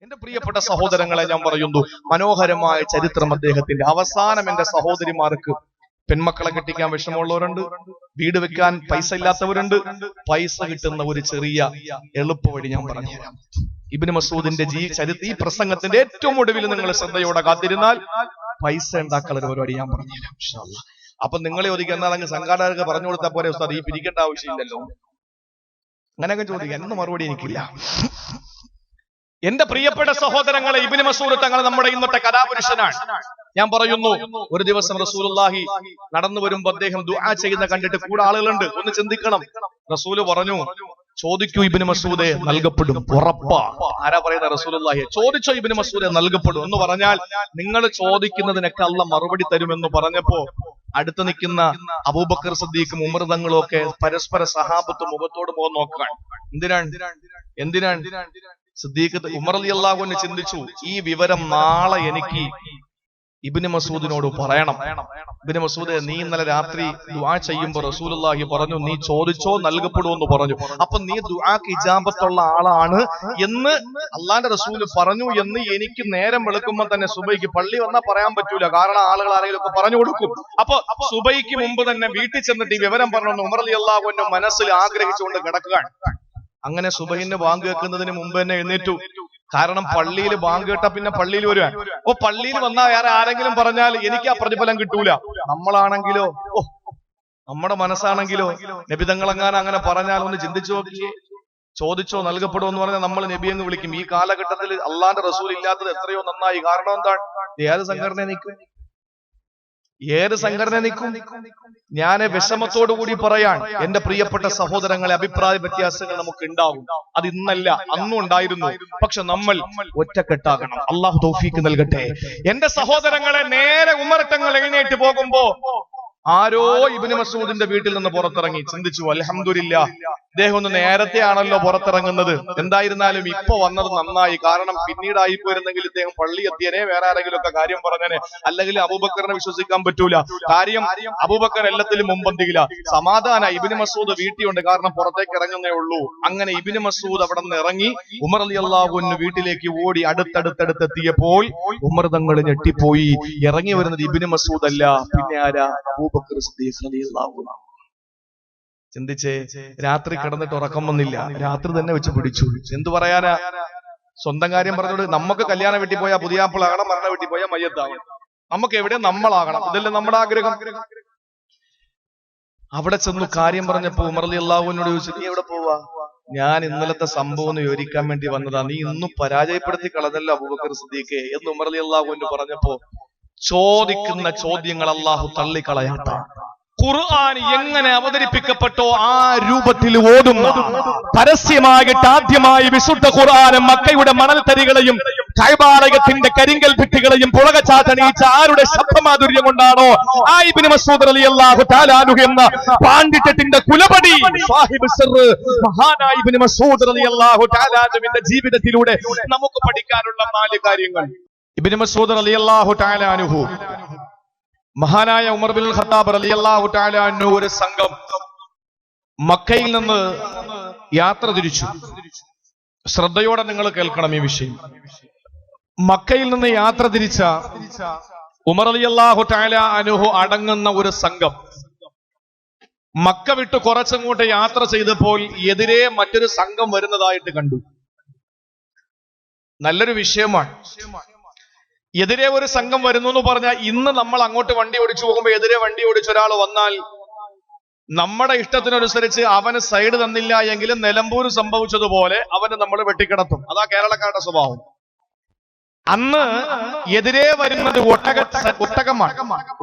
എന്റെ പ്രിയപ്പെട്ട സഹോദരങ്ങളെ, ഞാൻ പറയുന്നു, മനോഹരമായ ചരിത്രം അദ്ദേഹത്തിന്റെ. അവസാനം എന്റെ സഹോദരിമാർക്ക് പെൺമക്കളെ കെട്ടിക്കാൻ വിഷമമുള്ളവരുണ്ട്, വീട് വെക്കാൻ പൈസ ഇല്ലാത്തവരുണ്ട്. പൈസ കിട്ടുന്ന ഒരു ചെറിയ എളുപ്പ വഴി ഞാൻ പറഞ്ഞുതരാം. ഇബ്നു മസ്ഊദിന്റെ ഈ പ്രസംഗത്തിന്റെ ഏറ്റവും ഒടുവിൽ നിങ്ങൾ ശ്രദ്ധയോടെ കാത്തിരുന്നാൽ പൈസ ഉണ്ടാക്കാനുള്ള ഒരു പരിപാടി ഞാൻ പറഞ്ഞുതരാം ഇൻഷാ അല്ലാഹ്. അപ്പൊ നിങ്ങളെ ഒതുക്കുന്ന അങ്ങ് സംഘാടകർക്ക് പറഞ്ഞു കൊടുത്താൽ പോരെ ഉസ്താദ്, ഈ പിരിക്കേണ്ട ആവശ്യമില്ലല്ലോ, അങ്ങനെയൊക്കെ ചോദിക്കാൻ എന്ന മറുപടി എനിക്കില്ല. എന്റെ പ്രിയപ്പെട്ട സഹോദരങ്ങളെ, ഇബ്നു മസ്ഊദ് തങ്ങൾ നമ്മുടെ ഇന്നത്തെ കഥാപുരുഷനാണ്. ഞാൻ പറയുന്നു, ഒരു ദിവസം റസൂലുള്ളാഹി നടന്നു വരുമ്പോ അദ്ദേഹം ദുആ ചെയ്യുന്ന കണ്ടിട്ട് കൂടെ ആളുകളുണ്ട്. ഒന്ന് ചിന്തിക്കണം. റസൂല് പറഞ്ഞു, ചോദിക്കൂ ഇബ്നു മസ്ഊദേ, നൽകപ്പെടും, ഉറപ്പാ. ആരാ പറയുന്ന? റസൂലുള്ളാഹി. ചോദിച്ചോ ഇബ്നു മസ്ഊദേ, നൽകപ്പെടും എന്ന് പറഞ്ഞാൽ നിങ്ങൾ ചോദിക്കുന്നതിനൊക്കെ അല്ലാഹ് മറുപടി തരുമെന്ന് പറഞ്ഞപ്പോ അടുത്ത് നിൽക്കുന്ന അബൂബക്കർ സിദ്ദീഖും ഉമർ തങ്ങളും ഒക്കെ പരസ്പര സഹാബത്ത് മുഖത്തോട് മുഖം നോക്കാൻ. എന്തിനാണ് സിദ്ദീഖ് ഉമർ റളിയല്ലാഹു അൻഹു ചിന്തിച്ചു, ഈ വിവരം നാളെ എനിക്ക് ഇബ്നു മസ്ഊദിനോട് പറയണം. ഇബ്നു മസ്ഊദേ, നീ ഇന്നലെ രാത്രി ദുആ ചെയ്യുമ്പോൾ റസൂലുള്ളാഹി പറഞ്ഞു, നീ ചോദിച്ചോ നൽകപ്പെടുമെന്ന് പറഞ്ഞു. അപ്പൊ നീ ദുആക്ക് ഇജാബത്തുള്ള ആളാണ് എന്ന് അള്ളാന്റെ റസൂല് പറഞ്ഞു എന്ന് എനിക്ക് നേരം വെളുക്കുമ്പോൾ തന്നെ സുബൈക്ക് പള്ളി വന്നാൽ പറയാൻ പറ്റൂല, കാരണം ആളുകൾ ആരെങ്കിലും ഒക്കെ പറഞ്ഞു കൊടുക്കും. അപ്പൊ സുബൈക്ക് മുമ്പ് തന്നെ വീട്ടിൽ ചെന്നിട്ട് ഈ വിവരം പറഞ്ഞു ഉമർ റളിയല്ലാഹു അൻഹു മനസ്സിൽ ആഗ്രഹിച്ചുകൊണ്ട് കിടക്കുകയാണ്. അങ്ങനെ സുബഹിന്റെ ബാങ്ക് കേൾക്കുന്നതിന് മുമ്പ് തന്നെ എഴുന്നേറ്റു. കാരണം പള്ളിയിൽ ബാങ്ക് കേട്ടാ പിന്നെ പള്ളിയിൽ വരുവാൻ. അപ്പൊ പള്ളിയിൽ വന്നാൽ ആരെങ്കിലും പറഞ്ഞാൽ എനിക്ക് ആ പ്രതിഫലം കിട്ടൂല. നമ്മളാണെങ്കിലോ, നമ്മുടെ മനസ്സാണെങ്കിലോ, നബി തങ്ങളെങ്ങാനും അങ്ങനെ പറഞ്ഞാൽ ഒന്ന് ചിന്തിച്ചു നോക്കിയേ. ചോദിച്ചോ നൽകപ്പെടുമെന്ന് പറഞ്ഞാൽ നമ്മൾ നബി അങ്ങ് വിളിക്കും. ഈ കാലഘട്ടത്തിൽ അള്ളാന്റെ റസൂൽ ഇല്ലാത്തത് എത്രയോ നന്നായി. കാരണം എന്താണ്? ഏത് സംഘടന നിൽക്കും? ഞാൻ വിഷമത്തോടു കൂടി പറയാൻ, എന്റെ പ്രിയപ്പെട്ട സഹോദരങ്ങളെ, അഭിപ്രായ വ്യത്യാസങ്ങൾ നമുക്ക് ഉണ്ടാവും. അത് ഇന്നല്ല, അന്നും ഉണ്ടായിരുന്നു. പക്ഷെ നമ്മൾ ഒറ്റക്കെട്ടാകണം. അള്ളാഹു തൗഫീക്ക് നൽകട്ടെ. എന്റെ സഹോദരങ്ങളെ, നേരെ ഉമർ തങ്ങൾ എഴുന്നേറ്റ് പോകുമ്പോ ആരോ ഇബ്നു മസ്ഊദിന്റെ വീട്ടിൽ നിന്ന് പുറത്തിറങ്ങി. ചിന്തിച്ചു, അൽഹംദുലില്ലാഹ്, ഇദ്ദേഹം ഒന്ന് നേരത്തെ ആണല്ലോ പുറത്തിറങ്ങുന്നത്. എന്തായിരുന്നാലും ഇപ്പൊ വന്നത് നന്നായി. കാരണം പിന്നീട് ആയിപ്പോയിരുന്നെങ്കിൽ ഇദ്ദേഹം പള്ളി എത്തിയനെ, വേറെ ആരെങ്കിലും ഒക്കെ കാര്യം പറഞ്ഞനെ. അല്ലെങ്കിൽ അബൂബക്കറിനെ വിശ്വസിക്കാൻ പറ്റൂല. കാര്യം അബൂബക്കർ എല്ലാത്തിലും മുമ്പന്തിയില്ല. സമാധാന ഇബ്നു മസ്ഊദ് വീട്ടിലുണ്ട്, കാരണം പുറത്തേക്ക് ഇറങ്ങുന്നേ ഉള്ളൂ. അങ്ങനെ ഇബ്നു മസ്ഊദ് അവിടെ നിന്ന് ഇറങ്ങി ഉമർ റളിയല്ലാഹു അൻഹു വീട്ടിലേക്ക് ഓടി. അടുത്തടുത്തെത്തിയപ്പോൾ ഉമർ തങ്ങൾ ഞെട്ടിപ്പോയി. ഇറങ്ങി വരുന്നത് ഇബ്നു മസ്ഊദ് അല്ല, പിന്നെ ആരാ? അബൂബക്കർ സിദ്ദീഖ് റളിയല്ലാഹു അൻഹു. ചിന്തിച്ചേ, രാത്രി കിടന്നിട്ട് ഉറക്കം വന്നില്ല, രാത്രി തന്നെ വെച്ച് പിടിച്ചു. എന്തു പറയാനാ? സ്വന്തം കാര്യം പറഞ്ഞോട്. നമുക്ക് കല്യാണ വീട്ടിൽ പോയാൽ പുതിയാപ്പിളാകണം, മരണ വീട്ടിൽ പോയാൽ മയ്യത്താകണം. നമുക്ക് എവിടെ നമ്മളാകണം, ഇതല്ലേ നമ്മുടെ ആഗ്രഹം. അവിടെ ചെന്നു കാര്യം പറഞ്ഞപ്പോ ഉമർ റളിയല്ലാഹു അൻഹു ചോദിച്ചു, നീ എവിടെ പോവാ? ഞാൻ ഇന്നലത്തെ സംഭവം ഒന്ന് വിവരിക്കാൻ വേണ്ടി വന്നതാ, നീ ഇന്നും പരാജയപ്പെടുത്തി കളഞ്ഞല്ലോ അബൂബക്കർ സിദ്ദീഖേ എന്ന് ഉമർ റളിയല്ലാഹു അൻഹു പറഞ്ഞപ്പോ, ചോദിക്കുന്ന ചോദ്യങ്ങൾ അള്ളാഹു തള്ളിക്കളയാത്ത, ഖുർആൻ എങ്ങനെ അവതരിപ്പിക്കപ്പെട്ടോ ആ രൂപത്തിൽ ഓതുന്ന, പരസ്യമായിട്ട് ആദ്യമായി വിശുദ്ധ ഖുർആൻ മക്കയുടെ മണൽത്തരികളെയും കഅബാലയത്തിന്റെ കരിങ്കൽ ഭിത്തികളെയും പുളകച്ചാട്ടണീച്ച ആരുടെ ശബ്ദമാധുര്യം കൊണ്ടാണോ ആ ഇബ്നു മസ്ഊദ് റളിയല്ലാഹു തആല അൻഹു എന്ന പാണ്ഡിത്യത്തിന്റെ കുലപതി സാഹിബ് സിർ മഹാനായ ഇബ്നു മസ്ഊദ് റളിയല്ലാഹു തആല അൻഹുവിന്റെ ജീവിതത്തിലൂടെ നമുക്ക് പഠിക്കാനുള്ള 4 കാര്യങ്ങൾ. ഇബ്നു മസ്ഊദ് റളിയല്ലാഹു തആല അൻഹു, മഹാനായ ഉമർ ബിൻ ഖത്താബ് റളിയല്ലാഹു തആല അൻഹു ഒരു സംഘം മക്കയിൽ നിന്ന് യാത്ര തിരിച്ചു. ശ്രദ്ധയോടെ നിങ്ങൾ കേൾക്കണം ഈ വിഷയം. മക്കയിൽ നിന്ന് യാത്ര തിരിച്ച ഉമർ റളിയല്ലാഹു തആല അൻഹു അടങ്ങുന്ന ഒരു സംഘം മക്ക വിട്ട് കുറച്ചങ്ങോട്ട് യാത്ര ചെയ്തപ്പോൾ എതിരെ മറ്റൊരു സംഘം വരുന്നതായിട്ട് കണ്ടു. നല്ലൊരു വിഷയമാണ്. എതിരെ ഒരു സംഘം വരുന്നു എന്ന് പറഞ്ഞാൽ, ഇന്ന് നമ്മൾ അങ്ങോട്ട് വണ്ടി ഓടിച്ചു പോകുമ്പോൾ എതിരെ വണ്ടി ഓടിച്ച ഒരാൾ വന്നാൽ നമ്മുടെ ഇഷ്ടത്തിനനുസരിച്ച് അവന് സൈഡ് തന്നില്ല എങ്കിലും നിലമ്പൂർ സംഭവിച്ചതുപോലെ അവന് നമ്മൾ വെട്ടിക്കിടത്തും. അതാ കേരളക്കാരുടെ സ്വഭാവം. അന്ന് എതിരെ വരുന്നത് ഒട്ടകമാണ്.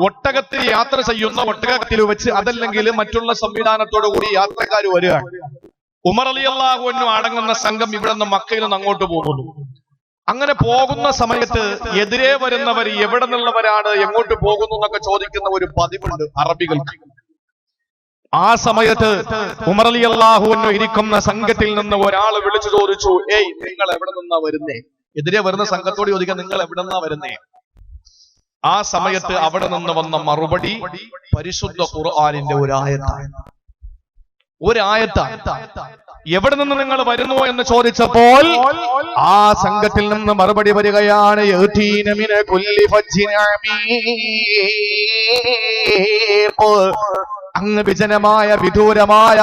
ഒട്ടകത്തിൽ യാത്ര ചെയ്യുന്ന ഒട്ടകത്തിൽ വെച്ച്, അതല്ലെങ്കിൽ മറ്റുള്ള സംവിധാനത്തോടു കൂടി യാത്രക്കാർ വരികയാണ്. ഉമർ റളിയല്ലാഹു അൻഹു അടങ്ങുന്ന സംഘം ഇവിടെ നിന്ന് മക്കയിൽ നിന്ന് അങ്ങോട്ട് പോകുന്നു. അങ്ങനെ പോകുന്ന സമയത്ത് എതിരെ വരുന്നവർ എവിടെ നിന്നുള്ളവരാണ്, എങ്ങോട്ട് പോകുന്നു എന്നൊക്കെ ചോദിക്കുന്ന ഒരു പതിവുണ്ട് അറബികൾക്ക്. ആ സമയത്ത് ഉമർ റളിയല്ലാഹു അൻഹു ഇരിക്കുന്ന സംഘത്തിൽ നിന്ന് ഒരാൾ വിളിച്ചു ചോദിച്ചു, ഏയ്, നിങ്ങൾ എവിടെ നിന്നാ വരുന്നേ? എതിരെ വരുന്ന സംഘത്തോട് ചോദിക്കാൻ, നിങ്ങൾ എവിടെ നിന്നാ വരുന്നേ? ആ സമയത്ത് അവിടെ നിന്ന് വന്ന മറുപടി പരിശുദ്ധ ഖുർആനിന്റെ ഒരു ആയത്താണ്. എവിടെ നിന്ന് നിങ്ങൾ വരുന്നു എന്ന് ചോദിച്ചപ്പോൾ ആ സംഘത്തിൽ നിന്ന് മറുപടി വരികയാണ് അങ്ങ് വിജനമായ വിദൂരമായ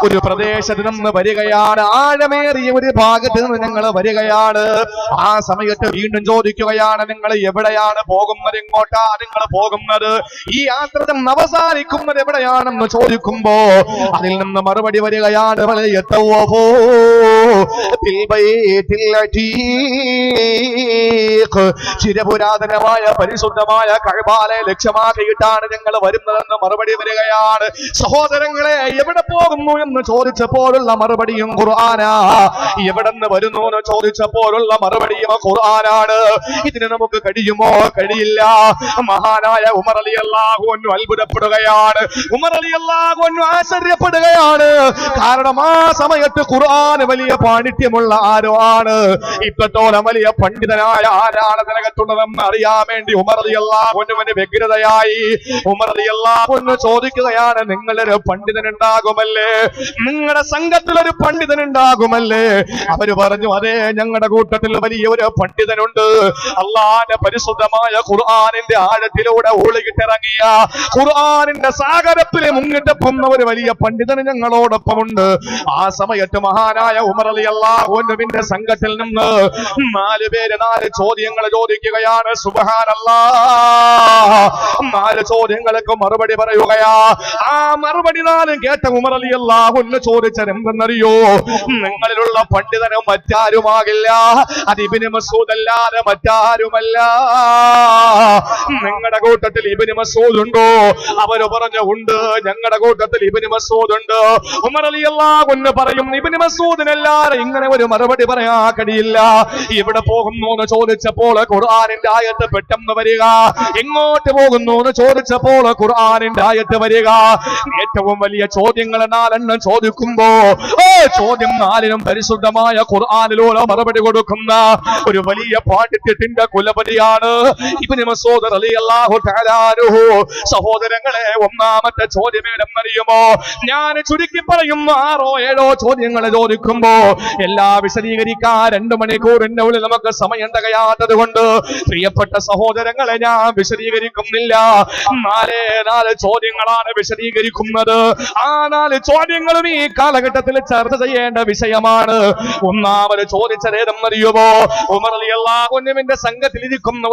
ഒരു പ്രദേശത്ത് നിന്ന് വരികയാണ്. ആഴമേറിയ ഒരു ഭാഗത്ത് നിന്ന് ഞങ്ങൾ വരികയാണ്. ആ സമയത്ത് വീണ്ടും ചോദിക്കുകയാണ്, നിങ്ങൾ എവിടെയാണ് പോകുന്നത്? എങ്ങോട്ടാ നിങ്ങൾ പോകുന്നത്? ഈ യാത്ര അവസാനിക്കുന്നത് എവിടെയാണെന്ന് ചോദിക്കുമ്പോ അതിൽ നിന്ന് മറുപടി വരികയാണ്, ചിരപുരാതനമായ പരിശുദ്ധമായ കഅബയെ ലക്ഷ്യമാക്കിയിട്ടാണ് ഞങ്ങൾ വരുന്നതെന്ന് മറുപടി വരികയാണ്. സഹോദരങ്ങളെ, എവിടെ പോകുന്നു എന്ന് ചോദിച്ചപ്പോഴുള്ള മറുപടിയും ഖുർആനാ. എവിടെ നിന്ന് വരുന്നു എന്ന് ചോദിച്ചപ്പോഴുള്ള മറുപടിയും ഖുർആനാണ്. ഇതിന് നമുക്ക് കഴിയുമോ? കഴിയില്ല. മഹാനായ ഉമർ റളിയല്ലാഹു അൻഹു അത്ഭുതപ്പെടുകയാണ്. ഉമർ റളിയല്ലാഹു അൻഹു ആശ്ചര്യപ്പെടുകയാണ്. കാരണം ആ സമയത്ത് ഖുർആൻ വലിയ പാണ്ഡിത്യമുള്ള ആരോ ആണ്. ഇത്രത്തോളം വലിയ പണ്ഡിതനായ ആരാണ് ഇതിനകത്തുള്ളതെന്ന് അറിയാൻ വേണ്ടി ഉമർ റളിയല്ലാഹു അൻഹുവിന് വ്യഗ്രതയായി. ഉമർ റളിയല്ലാഹു അൻഹു ചോദിക്കുകയാണ്, നിങ്ങളൊരു പണ്ഡിതനുണ്ടാകുമല്ലേ? നിങ്ങളുടെ സംഘത്തിലൊരു പണ്ഡിതനുണ്ടാകുമല്ലേ? അവര് പറഞ്ഞു, അതെ, ഞങ്ങളുടെ കൂട്ടത്തിൽ വലിയ ഒരു പണ്ഡിതനുണ്ട്. അല്ലാഹുവിന്റെ പരിശുദ്ധമായ ഖുർആനിന്റെ ആഴത്തിലൂടെ ഒഴുകിട്ടിറങ്ങിയ ഖുർആനിന്റെ സാഗരത്തിലെ മുങ്ങിട്ടപ്പുന്ന ഒരു വലിയ പണ്ഡിതൻ ഞങ്ങളോടൊപ്പമുണ്ട്. ആ സമയത്ത് മഹാനായ ഉമർ റളിയല്ലാഹു അൻഹുവിന്റെ സംഘത്തിൽ നിന്ന് 4 പേര് 4 ചോദ്യങ്ങൾ ചോദിക്കുകയാണ്. സുബ്ഹാനല്ലാഹ്. 4 ചോദ്യങ്ങൾക്ക് മറുപടി പറയുകയാ. ആ മറുപടി 4 കേട്ട ഉമർ റളിയല്ലാഹു അൻഹു ചോദിച്ചത് എന്തെന്നറിയോ? നിങ്ങളിലുള്ള പണ്ഡിതനും മറ്റാരുമാകില്ല, അത് ഇബ്നു മസ്ഊദ് അല്ലാതെ മറ്റാരുമല്ല. നിങ്ങളുടെ കൂട്ടത്തിൽ ഇബ്നു മസ്ഊദ് ഉണ്ടോ? അവര് പറഞ്ഞു, ഉണ്ട്, ഞങ്ങളുടെ കൂട്ടത്തിൽ ഇബ്നു മസ്ഊദ് ഉണ്ട്. ഉമർ റളിയല്ലാഹു അൻഹു പറയും, ഇബ്നു മസ്ഊദിനല്ലാതെ ഇങ്ങനെ ഒരു മറുപടി പറയാൻ കഴിയില്ല. ഇവിടെ പോകുന്നു എന്ന് ചോദിച്ചപ്പോൾ ഖുർആനിന്റെ ആയത്ത് പെട്ടെന്ന് വരിക. എങ്ങോട്ട് പോകുന്നു എന്ന് ചോദിച്ചപ്പോൾ ഖുർആനിന്റെ ആയത്ത് വരിക. ഏറ്റവും വലിയ ചോദ്യങ്ങൾ 4 ചോദിക്കുമ്പോ ചോദ്യം 4 പരിശുദ്ധമായ ഖുർആനിലൂടെ മറുപടി കൊടുക്കുന്ന ഒരു വലിയ പാണ്ഡിത്യത്തിന്റെ കുലപതിയാണ് ഇബ്നു മസ്ഊദ് റളിയല്ലാഹു തആല അൻഹു. സഹോദരങ്ങളെ, ഒന്നാമത്തെ ചോദ്യം ഏതെന്നറിയുമോ? ഞാൻ ചുരുക്കി പറയും 6 7 ചോദ്യങ്ങൾ ചോദിക്കുമ്പോ എല്ലാം വിശദീകരിക്കാൻ 2 മണിക്കൂറിന്റെ ഉള്ളിൽ നമുക്ക് സമയം തികയാത്തത് കൊണ്ട് പ്രിയപ്പെട്ട സഹോദരങ്ങളെ ഞാൻ വിശദീകരിക്കുന്നില്ല. 4 ചോദ്യങ്ങളാണ് വിശദീകരിക്കുന്നത്. ആ 4 ചോദ്യങ്ങളും ഈ കാലഘട്ടത്തിൽ ചർച്ച ചെയ്യേണ്ട വിഷയമാണ്. ഒന്നാമത് ചോദിച്ചത് ഏതെന്നറിയുമോ? ഉമർ റളിയല്ലാഹു അൻഹുവിന്റെ സംഘത്തിൽ ഇരിക്കുന്ന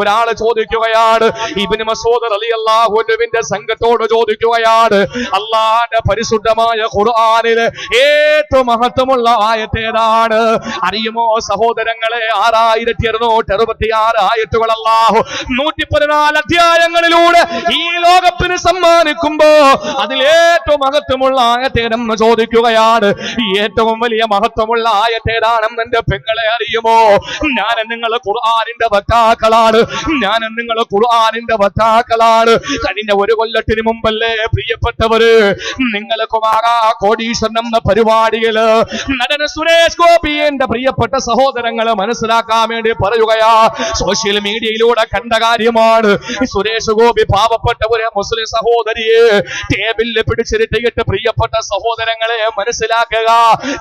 ഒരാൾ ചോദിക്കുകയാണ്, ഇബ്നു മസ്ഊദ് റളിയല്ലാഹു അൻഹുവിന്റെ സംഘത്തോട് ചോദിക്കുകയാണ്, അല്ലാഹുവിന്റെ പരിശുദ്ധമായ ഖുർആനിലെ ഏറ്റവും മഹത്വമുള്ള ആയത്ത് ഏതാണ്? അറിയുമോ സഹോദരങ്ങളെ? 6266 ആയത്തുകൾ അല്ലാഹു 114 അധ്യായങ്ങളിലൂടെ ഈ ലോകത്തിന് സമ്മാനിക്കുമ്പോ അതിലേറ്റവും മഹത്വമുള്ള ആയത്തേതെന്ന് ചോദിക്കുകയാണ്. ഏറ്റവും വലിയ മഹത്വമുള്ള ആയത്തേതാണെന്ന് എന്റെ പെങ്ങളെ അറിയുമോ? ഞാൻ നിങ്ങൾ ഖുർആനിന്റെ വക്താക്കളാണ്. കഴിഞ്ഞ 1 കൊല്ലത്തിന് മുമ്പല്ലേ പ്രിയപ്പെട്ടവര്, നിങ്ങൾക്ക് കോടീശ്വരൻ എന്ന പരിപാടിയില് നടൻ സുരേഷ് ഗോപിന്റെ പ്രിയപ്പെട്ട സഹോദരങ്ങളെ മനസ്സിലാക്കാൻ വേണ്ടി പറയുകയാ. സോഷ്യൽ മീഡിയയിലൂടെ കണ്ട കാര്യമാണ്. സുരേഷ് ഗോപി പാവപ്പെട്ട ഒരു മുസ്ലിം സഹോദരിയെ ടേബിളിൽ പിടിച്ചിരുത്തിയിട്ട്, പ്രിയപ്പെട്ട സഹോദരങ്ങളെ മനസ്സിലാക്കുക,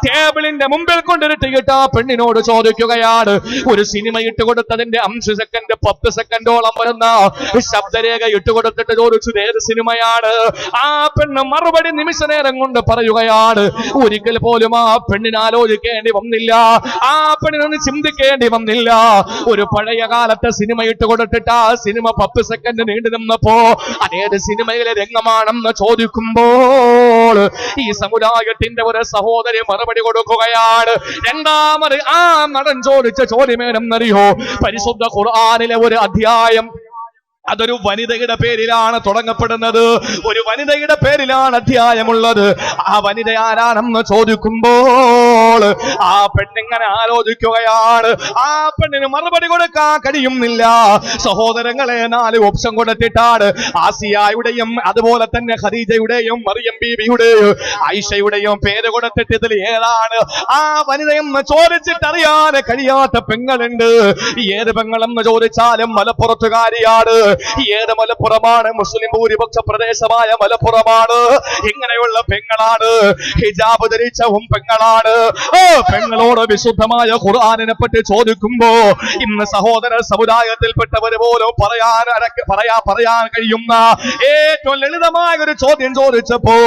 ടേബിളിന്റെ മുമ്പിൽ കൊണ്ടിരുത്തിയിട്ട് ആ പെണ്ണിനോട് ചോദിക്കുകയാണ്, ഒരു സിനിമ ഇട്ടുകൊടുത്തതിന്റെ 5 സെക്കൻഡ് 10 സെക്കൻഡോളം വരുന്ന ശബ്ദരേഖ ഇട്ടുകൊടുത്തിട്ട് ചോദിച്ചു, ഏത് സിനിമയാണ്? ആ പെണ്ണ് മറുപടി നിമിഷ നേരം കൊണ്ട് പറയുകയാണ്. ഒരിക്കൽ പോലും ആ പെണ്ണിന് ആലോചിക്കേണ്ടി വന്നില്ല, ആ പെണ്ണിനൊന്ന് ചിന്തിക്കേണ്ടി വന്നില്ല. ഒരു പഴയ കാലത്തെ സിനിമ ഇട്ടുകൊടുത്തിട്ട് ആ സിനിമ 10 സെക്കൻഡ് നീണ്ടു നിന്നപ്പോ അതേത് സിനിമയിലെ രംഗമാണെന്ന് ചോദിക്കുമ്പോൾ ഈ സമുദായത്തിന്റെ ഒരു സഹോദരി മറുപടി കൊടുക്കുകയാണ്. രണ്ടാമത് ആ നടൻ ചോദിച്ച ചോദ്യമേനെന്നറിയോ? പരിശുദ്ധ ഖുർആനിലെ ഒരു അധ്യായം, അതൊരു വനിതയുടെ പേരിലാണ് തുടങ്ങപ്പെടുന്നത്. ഒരു വനിതയുടെ പേരിലാണ് അധ്യായമുള്ളത്. ആ വനിത ആരാണെന്ന് ചോദിക്കുമ്പോൾ ആ പെണ്ണിങ്ങനെ ആലോചിക്കുകയാണ്. ആ പെണ്ണിന് മറുപടി കൊടുക്കാൻ കഴിയുന്നില്ല. സഹോദരങ്ങളെ, 4 ഓപ്ഷൻ കൊടുത്തിട്ടാണ് ആസിയയുടെയും അതുപോലെ തന്നെ ഖദീജയുടെയും മറിയം ബീബിയുടെയും ആയിഷയുടെയും പേര് കൊടുത്തിട്ട് ഇതിൽ ഏതാണ് ആ വനിതയെന്ന് ചോദിച്ചിട്ടറിയാൻ കഴിയാത്ത പെങ്ങളുണ്ട്. ഏത് പെങ്ങളെന്ന് ചോദിച്ചാലും മലപ്പുറത്തുകാരിയാണ്. ഏത് മലപ്പുറമാണ്? മുസ്ലിം ഭൂരിപക്ഷ പ്രദേശമായ മലപ്പുറമാണ്. എങ്ങനെയുള്ള പെങ്ങളാണ്? ഹിജാബ് ധരിച്ചവും പെങ്ങളാണ്. പെങ്ങളോട് വിശുദ്ധമായ ഖുർആനിനെ പറ്റി ചോദിക്കുമ്പോ ഇന്ന് സഹോദര സമുദായത്തിൽപ്പെട്ടവര് പോലും പറയാൻ കഴിയുന്ന ഏറ്റവും ലളിതമായ ഒരു ചോദ്യം ചോദിച്ചപ്പോ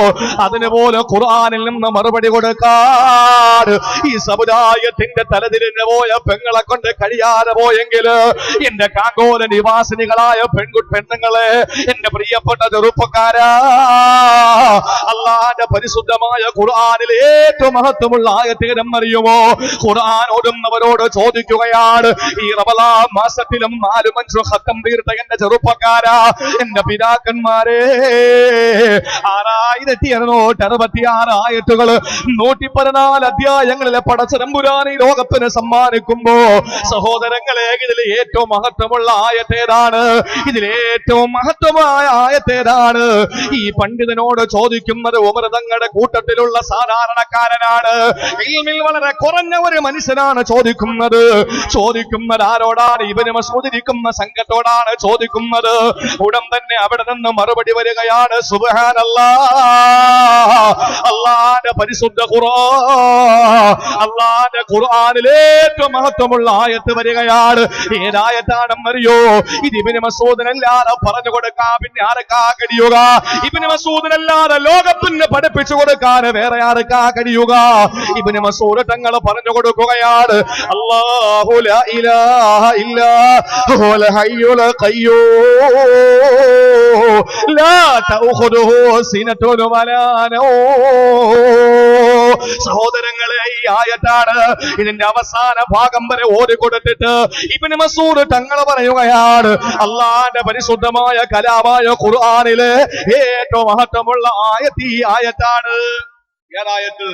അതിന് പോലും ഖുർആനിൽ നിന്ന് മറുപടി കൊടുക്കാൻ ഈ സമുദായത്തിന്റെ തലതിരിഞ്ഞു പോയ പെങ്ങളെ കൊണ്ട് കഴിയാതെ പോയെങ്കിൽ എന്റെ കാങ്കോല നിവാസിനികളായ പെണ്ണുങ്ങളെ, എന്റെ പ്രിയപ്പെട്ട ചെറുപ്പക്കാരാ, അല്ലാഹുവിന്റെ പരിശുദ്ധമായ ഖുർആനിലെ ഏറ്റവും മഹത്വമുള്ള ആയത്തേരം അറിയുമോ? ഖുർആൻ ഓതുന്നവരോട് ചോദിക്കുകയാണ്, ഈ റമളാൻ മാസത്തിലും 4-5 ഖത്തം തീർത്ത എന്റെ ചെറുപ്പക്കാരാ, എന്റെ പിതാക്കന്മാരെ, 6266 ആയത്തുകൾ 114 അധ്യായങ്ങളിലെ പടച്ചതമ്പുരാൻ ഈ ലോകത്തിന് സമ്മാനിക്കുമ്പോ സഹോദരങ്ങളെ, ഇതിലെ ഏറ്റവും മഹത്വമുള്ള ആയത്തേതാണ്? ഇതിലേറ്റവും മഹത്വമായ ആയത്തേതാണ്? ഈ പണ്ഡിതനോട് ചോദിക്കുന്നത് ഉമർ തങ്ങളുടെ കൂട്ടത്തിലുള്ള സാധാരണക്കാരനാണ്. ഇൽമിൽ വളരെ കുറഞ്ഞ ഒരു മനുഷ്യനാണ് ചോദിക്കുന്നത്. ആരോടാണ്? ഇബ്നു മസ്ഊദ് ഇരിക്കുന്ന സംഘത്തോടാണ് ചോദിക്കുന്നത്. ഉടൻ തന്നെ അവിടെ നിന്ന് മറുപടി വരികയാണ്, സുബ്ഹാനല്ലാഹ്, അല്ലാഹുവിന്റെ പരിശുദ്ധ ഖുർആൻ, അല്ലാഹുവിന്റെ ഖുർആനിലെ ഏറ്റവും മഹത്വമുള്ള ആയത്ത് വരികയാണ്. ഏതായത്താണെന്നറിയോ? ഇത് ഇബ്നു മസ്ഊദിനല്ലാതെ പറഞ്ഞു കൊടുക്കാൻ പിന്നെ ആർക്കാ കഴിയുക? ഇബ്നു മസ്ഊദിനല്ലാതെ ലോകത്തിന് പഠിപ്പിച്ചു കൊടുക്കാൻ വേറെ ആർക്കാ കഴിയുക? ഇബ്നു മസ്ഊദ് തങ്ങൾ പറഞ്ഞു കൊടുക്കുകയാണ്, അല്ലാഹു ലാ ഇലാഹ ഇല്ലാ ഹുവൽ ഹയ്യുൽ ഖയ്യൂം ലാ തഅഖുദുഹു സിനത്തുൻ വലാ നൗം. സഹോദരങ്ങളെ, ഈ ആയത്താണ് ഇതിന്റെ അവസാന ഭാഗം വരെ ഓതി കൊടുത്തിട്ട് ഇബ്നു മസ്ഊദ് തങ്ങൾ പറയുകയാണ്, അല്ലാഹുവിന്റെ പരിശുദ്ധമായ കലാമായ ഖുർആനിലെ ഏറ്റവും മഹത്വമുള്ള ആയത്ത് ഈ ആയത്താണ്. ഏതായത്ത്?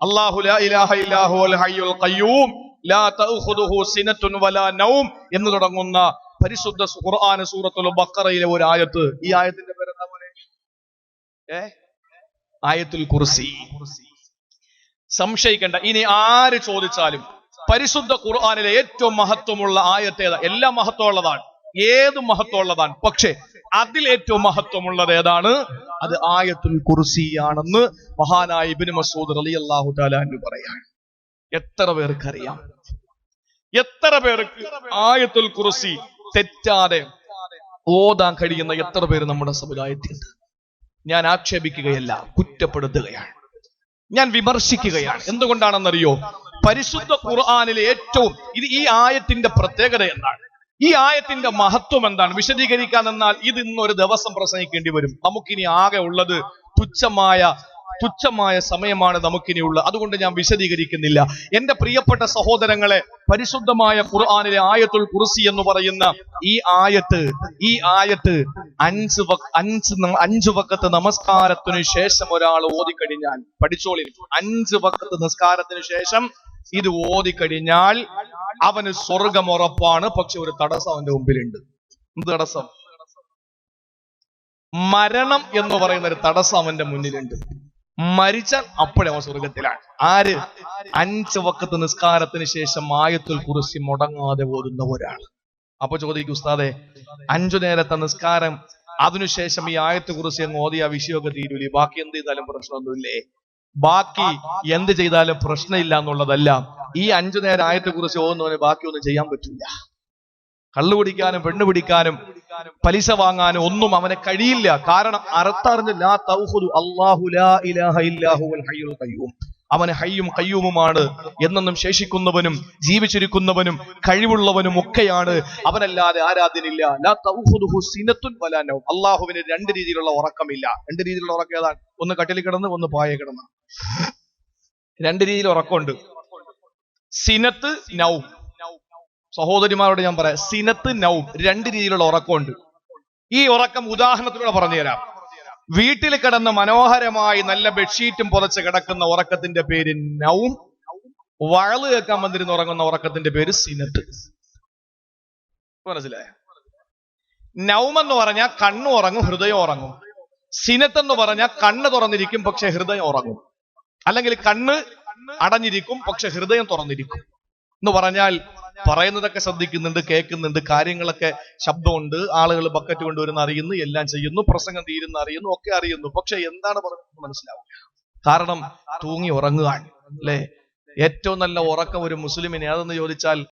അല്ലാഹു ലാ ഇലാഹ ഇല്ലാ ഹുവൽ ഹയ്യുൽ ഖയ്യൂം ലാ തഅഖുദുഹു സിനത്തുൻ വലാ നൗം എന്ന് തുടങ്ങുന്ന പരിശുദ്ധ ഖുർആൻ സൂറത്തുൽ ബഖറയിലെ ഒരു ആയത്ത്. ഈ ആയത്തിന്റെ പേര് എന്താ പോലെ? ആയത്തുൽ കുർസി. സംശയിക്കേണ്ട, ഇനി ആര് ചോദിച്ചാലും പരിശുദ്ധ ഖുർആനിലെ ഏറ്റവും മഹത്വമുള്ള ആയത്ത് ഏതാ? എല്ലാം മഹത്വമുള്ളതാണ്, ഏത് മഹത്വമുള്ളതാണ്. പക്ഷേ അതിലേറ്റവും മഹത്വമുള്ളത് ഏതാണ്? അത് ആയത്തുൽ കുർസി ആണെന്ന് മഹാനായ ഇബ്നു മസ്ഊദ് റളിയല്ലാഹു തആല അൻഹു പറയാണ്. എത്ര പേർക്കറിയാം? എത്ര പേർക്ക് ആയത്തുൽ കുർസി തെറ്റാതെ ഓതാൻ കഴിയുന്ന എത്ര പേര് നമ്മുടെ സമുദായത്തിലുണ്ട്? ഞാൻ ആക്ഷേപിക്കുകയല്ല, കുറ്റപ്പെടുത്തുകയാണ്, ഞാൻ വിമർശിക്കുകയാണ്. എന്തുകൊണ്ടാണെന്നറിയോ? പരിശുദ്ധ ഖുർആനിലെ ഏറ്റവും ഈ ആയത്തിന്റെ പ്രത്യേകത എന്താണ്? ഈ ആയത്തിന്റെ മഹത്വം എന്താണ്? വിശദീകരിക്കാൻ എന്നാൽ ഇത് ഇന്നൊരു ദിവസം പ്രസംഗിക്കേണ്ടി വരും. നമുക്കിനി ആകെ ഉള്ളത് തുച്ഛമായ സമയമാണ് നമുക്കിനിയുള്ളത്. അതുകൊണ്ട് ഞാൻ വിശദീകരിക്കുന്നില്ല. എന്റെ പ്രിയപ്പെട്ട സഹോദരങ്ങളെ, പരിശുദ്ധമായ ഖുർആനിലെ ആയത്തുൽ കുർസി എന്ന് പറയുന്ന ഈ ആയത്ത് 5 വഖത്ത് നമസ്കാരത്തിനു ശേഷം ഒരാൾ ഓതിക്കഴിഞ്ഞാൽ, പഠിച്ചോളി, 5 വഖത്ത് നിസ്കാരത്തിന് ശേഷം ഇത് ഓതിക്കഴിഞ്ഞാൽ അവന് സ്വർഗം ഉറപ്പാണ്. പക്ഷെ ഒരു തടസ്സം അവന്റെ മുമ്പിലുണ്ട്. എന്ത് തടസ്സം? മരണം എന്ന് പറയുന്ന ഒരു തടസ്സം അവന്റെ മുന്നിലുണ്ട്. മരിച്ചാൽ അപ്പോഴേ അവൻ സ്വർഗത്തിലാണ്. ആര്? 5 വഖത്ത് നിസ്കാരത്തിന് ശേഷം ആയത്തുൽ കുർസി മുടങ്ങാതെ ഓതുന്ന ഒരാൾ. അപ്പൊ ചോദിക്കും, ഉസ്താദെ, 5 നേരത്തെ നിസ്കാരം അതിനുശേഷം ഈ ആയത്തുൽ കുർസി അങ്ങ് ഓതിയ വിഷയമൊക്കെ തീരൂലേ? ബാക്കി എന്ത് ചെയ്താലും പ്രശ്നമൊന്നുമില്ലേ? ബാക്കി എന്ത് ചെയ്താലും പ്രശ്നമില്ല എന്നുള്ളതല്ല. ഈ 5 നേരം ആയത്തുൽ കുർസി ഓതുന്നവന് ബാക്കിയൊന്നും ചെയ്യാൻ പറ്റില്ല. കള്ളു പിടിക്കാനും പെണ്ണ് പിടിക്കാനും പലിശ വാങ്ങാനും ഒന്നും അവനെ കഴിയില്ല. കാരണം അർത്ഥറിഞ്ഞ് ലാ തൗഖുദു അല്ലാഹു ലാ ഇലാഹ ഇല്ലാ ഹുവൽ ഹയ്യുൽ ഖയ്യൂം, അവൻ ഹയ്യും ഖയ്യൂമുമാണ്, എന്നെന്നും ശേഷിക്കുന്നവനും ജീവിച്ചിരിക്കുന്നവനും കഴിവുള്ളവനും ഒക്കെയാണ്, അവനല്ലാതെ ആരാധ്യനില്ല. ലാ തൗഖുദുഹു സിനത്തുൻ വലാ നൗം. അല്ലാഹുവിന് 2 രീതിയിലുള്ള ഉറക്കമില്ല. 2 രീതിയിലുള്ള ഉറക്കം ഏതാണ്? ഒന്ന് കട്ടിലിൽ കിടന്ന്, ഒന്ന് പായെ കിടന്ന്. 2 രീതിയിൽ ഉറക്കമുണ്ട്. സിനത്ത്, നൗം. സഹോദരിമാരോട് ഞാൻ പറയാം, സിനത്ത്, നൗം, 2 രീതിയിലുള്ള ഉറക്കമുണ്ട്. ഈ ഉറക്കം ഉദാഹരണത്തിലൂടെ പറഞ്ഞുതരാം. വീട്ടിൽ കിടന്ന് മനോഹരമായി നല്ല ബെഡ്ഷീറ്റും പുറച്ച് കിടക്കുന്ന ഉറക്കത്തിന്റെ പേര് നൗം. വഴല് കേൾക്കാൻ വന്നിരുന്ന് ഉറങ്ങുന്ന ഉറക്കത്തിന്റെ പേര് സിനത്ത്. മനസ്സിലായ? നൗം എന്ന് പറഞ്ഞാൽ കണ്ണു ഉറങ്ങും, ഹൃദയം ഉറങ്ങും. സിനത്ത് എന്ന് പറഞ്ഞാൽ കണ്ണ് തുറന്നിരിക്കും, പക്ഷെ ഹൃദയം ഉറങ്ങും. അല്ലെങ്കിൽ കണ്ണ് അടഞ്ഞിരിക്കും, പക്ഷെ ഹൃദയം തുറന്നിരിക്കും എന്ന് പറഞ്ഞാൽ പറയുന്നതൊക്കെ ശ്രദ്ധിക്കുന്നുണ്ട്, കേൾക്കുന്നുണ്ട്, കാര്യങ്ങളൊക്കെ ശബ്ദമുണ്ട്, ആളുകൾ ബക്കറ്റ് കൊണ്ടുവരുന്ന അറിയുന്നു, എല്ലാം ചെയ്യുന്നു, പ്രസംഗം തീരുന്ന അറിയുന്നു, ഒക്കെ അറിയുന്നു. പക്ഷെ എന്താണ് പറയുന്നത് മനസ്സിലാവും. കാരണം തൂങ്ങി ഉറങ്ങുകയാണ്. അല്ലെ? ഏറ്റവും നല്ല ഉറക്കം ഒരു മുസ്ലിമിന് അതെന്ന് ചോദിച്ചാൽ